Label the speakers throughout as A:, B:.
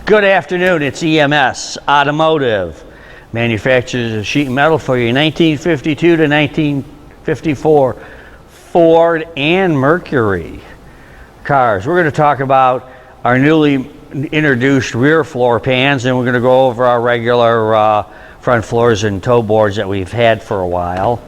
A: Good afternoon, it's EMS Automotive. Manufacturers of sheet metal for your 1952 to 1954 Ford and Mercury cars. We're going to talk about our newly introduced rear floor pans, and we're going to go over our regular front floors and toe boards that we've had for a while.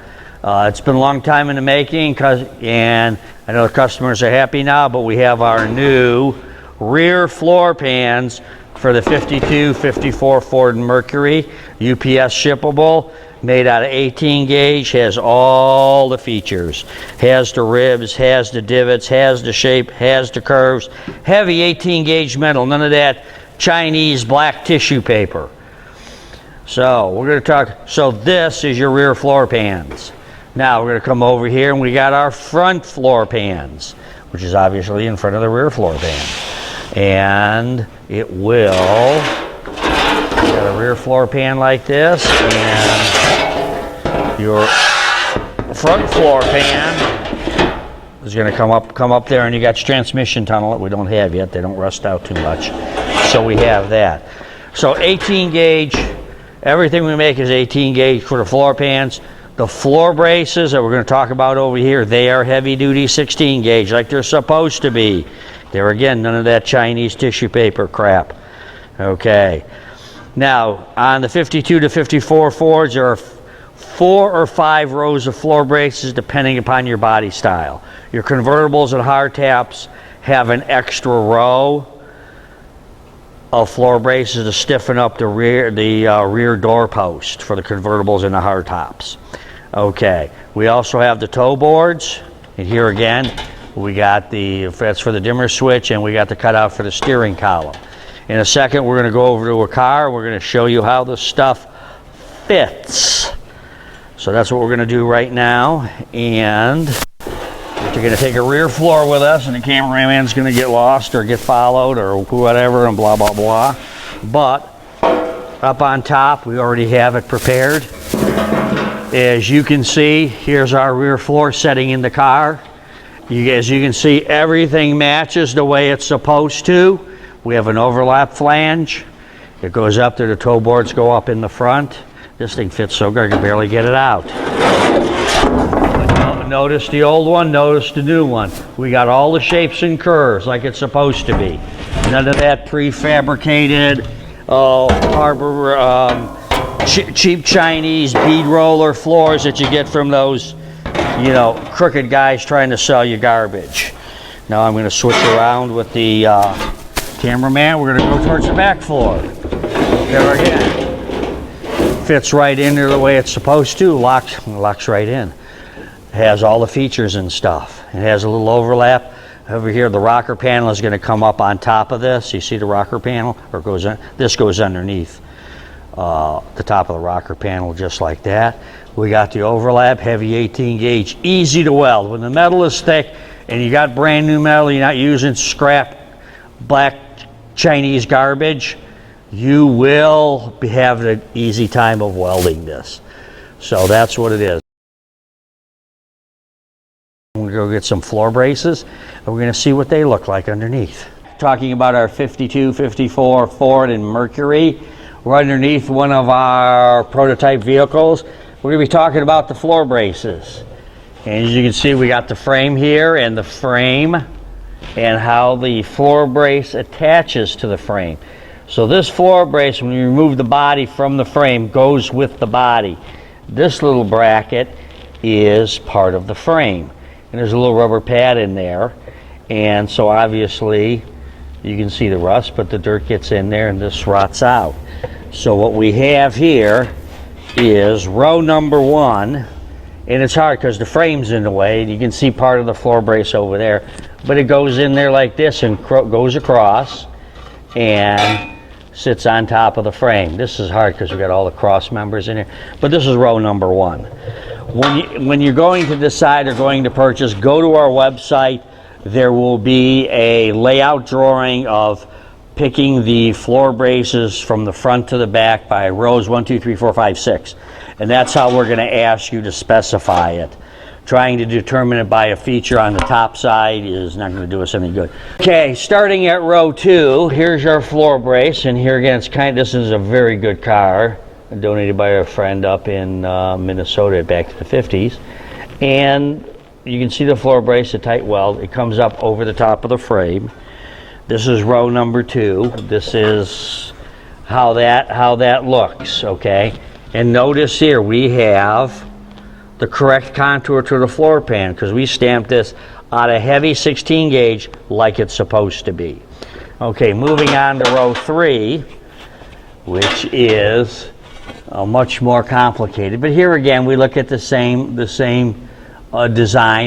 A: It's been a long time in the making, and I know the customers are happy now, but we have our new rear floor pans for the 52, 54 Ford and Mercury, UPS shippable, made out of 18 gauge, has all the features. Has the ribs, has the divots, has the shape, has the curves. Heavy 18 gauge metal, none of that Chinese black tissue paper. So we're going to talk, so this is your rear floor pans. Now we're going to come over here and we got our front floor pans, which is obviously in front of the rear floor pan. And it will, got a rear floor pan like this, and your front floor pan is going to come up there, and you got your transmission tunnel that we don't have yet. They don't rust out too much, so we have that. So 18 gauge, everything we make is 18 gauge for the floor pans. The floor braces that we're going to talk about over here, they are heavy duty 16 gauge like they're supposed to be. There again, none of that Chinese tissue paper crap. Okay. Now, on the 52 to 54 Fords, there are 4 or 5 rows of floor braces depending upon your body style. Your convertibles and hardtops have an extra row of floor braces to stiffen up the rear door post for the convertibles and the hardtops. Okay. We also have the toe boards, and here again, we got that's for the dimmer switch, and we got the cutout for the steering column. In a second, we're going to go over to a car. We're going to show you how the stuff fits. So that's what we're going to do right now. And we're going to take a rear floor with us, and the cameraman's going to get lost or get followed or whatever and blah, blah, blah. But up on top, we already have it prepared. As you can see, here's our rear floor setting in the car. As you can see, everything matches the way it's supposed to. We have an overlap flange. It goes up there. The toe boards go up in the front. This thing fits so good I can barely get it out. But notice the old one, notice the new one. We got all the shapes and curves like it's supposed to be. None of that prefabricated, cheap Chinese bead roller floors that you get from those, you know, crooked guys trying to sell you garbage. Now I'm going to switch around with the cameraman. We're going to go towards the back floor. There again. Fits right in there the way it's supposed to. Locks right in. Has all the features and stuff. It has a little overlap. Over here, the rocker panel is going to come up on top of this. You see the rocker panel? Or this goes underneath the top of the rocker panel, just like that. We got the overlap, heavy 18 gauge, easy to weld. When the metal is thick and you got brand new metal, you're not using scrap black Chinese garbage, you will have an easy time of welding this. So that's what it is. We're going to go get some floor braces, and we're going to see what they look like underneath. Talking about our 52, 54 Ford and Mercury, we're underneath one of our prototype vehicles. We're going to be talking about the floor braces. And as you can see, we got the frame here and the frame and how the floor brace attaches to the frame. So this floor brace, when you remove the body from the frame, goes with the body. This little bracket is part of the frame. And there's a little rubber pad in there. And so obviously, you can see the rust, but the dirt gets in there and this rots out. So what we have here is row number 1, and it's hard because the frame's in the way, and you can see part of the floor brace over there, but it goes in there like this and goes across and sits on top of the frame. This is hard because we got all the cross members in here, but this is row number 1. When you're going to decide or going to purchase, go to our website. There will be a layout drawing of picking the floor braces from the front to the back by rows 1, 2, 3, 4, 5, 6. And that's how we're going to ask you to specify it. Trying to determine it by a feature on the top side is not going to do us any good. Okay, starting at row 2, here's our floor brace, and here again, this is a very good car, donated by a friend up in Minnesota back in the 50s. And you can see the floor brace, the tight weld. It comes up over the top of the frame. This is row number 2. This is how that looks, okay? And notice here we have the correct contour to the floor pan because we stamped this out of heavy 16 gauge like it's supposed to be. Okay, moving on to row 3, which is much more complicated. But here again, we look at the same design.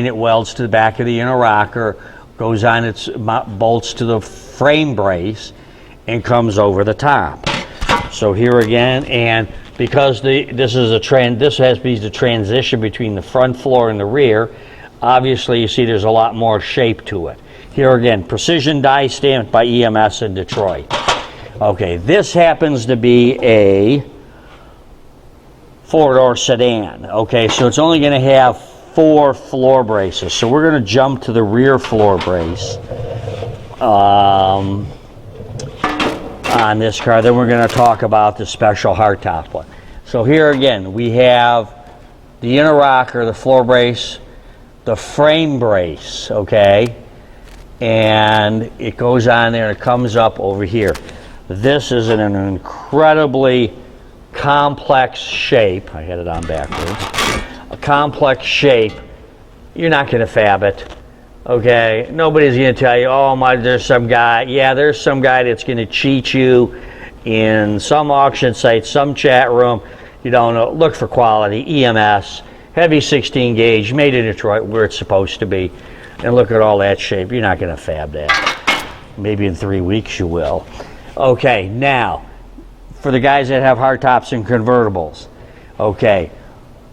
A: It welds to the back of the inner rocker, goes on its bolts to the frame brace, and comes over the top. So here again, and because this has to be the transition between the front floor and the rear, obviously you see there's a lot more shape to it. Here again, precision die stamped by EMS in Detroit. Okay, this happens to be a 4-door sedan. Okay, so it's only going to have 4 floor braces. So we're going to jump to the rear floor brace on this car. Then we're going to talk about the special hardtop one. So here again, we have the inner rocker, the floor brace, the frame brace, okay? And it goes on there and it comes up over here. This is an incredibly complex shape. I had it on backwards. A complex shape. You're not going to fab it. Okay, nobody's going to tell you, oh my, there's some guy. Yeah, there's some guy that's going to cheat you in some auction site, some chat room. You don't know. Look for quality. EMS, heavy 16 gauge, made in Detroit, where it's supposed to be. And look at all that shape. You're not going to fab that. Maybe in 3 weeks you will. Okay, now for the guys that have hardtops and convertibles. Okay,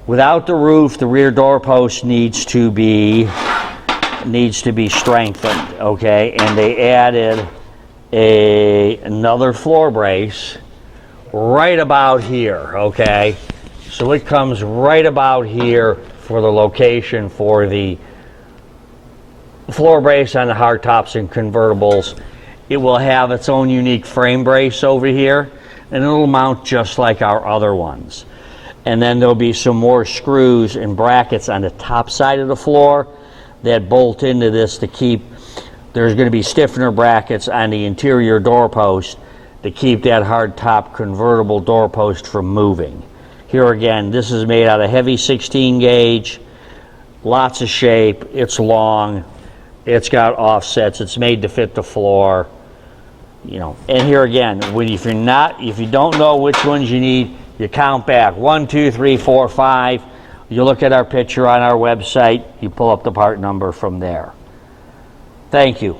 A: without the roof, the rear door post needs to be strengthened, okay? And they added another floor brace right about here, okay? So it comes right about here for the location for the floor brace on the hardtops and convertibles. It will have its own unique frame brace over here, and it'll mount just like our other ones. And then there'll be some more screws and brackets on the top side of the floor that bolt into this to keep, there's going to be stiffener brackets on the interior doorpost to keep that hard top convertible doorpost from moving. Here again, this is made out of heavy 16 gauge, lots of shape, it's long, it's got offsets, it's made to fit the floor, you know. And here again, if you don't know which ones you need, you count back 1, 2, 3, 4, 5. You look at our picture on our website, you pull up the part number from there. Thank you.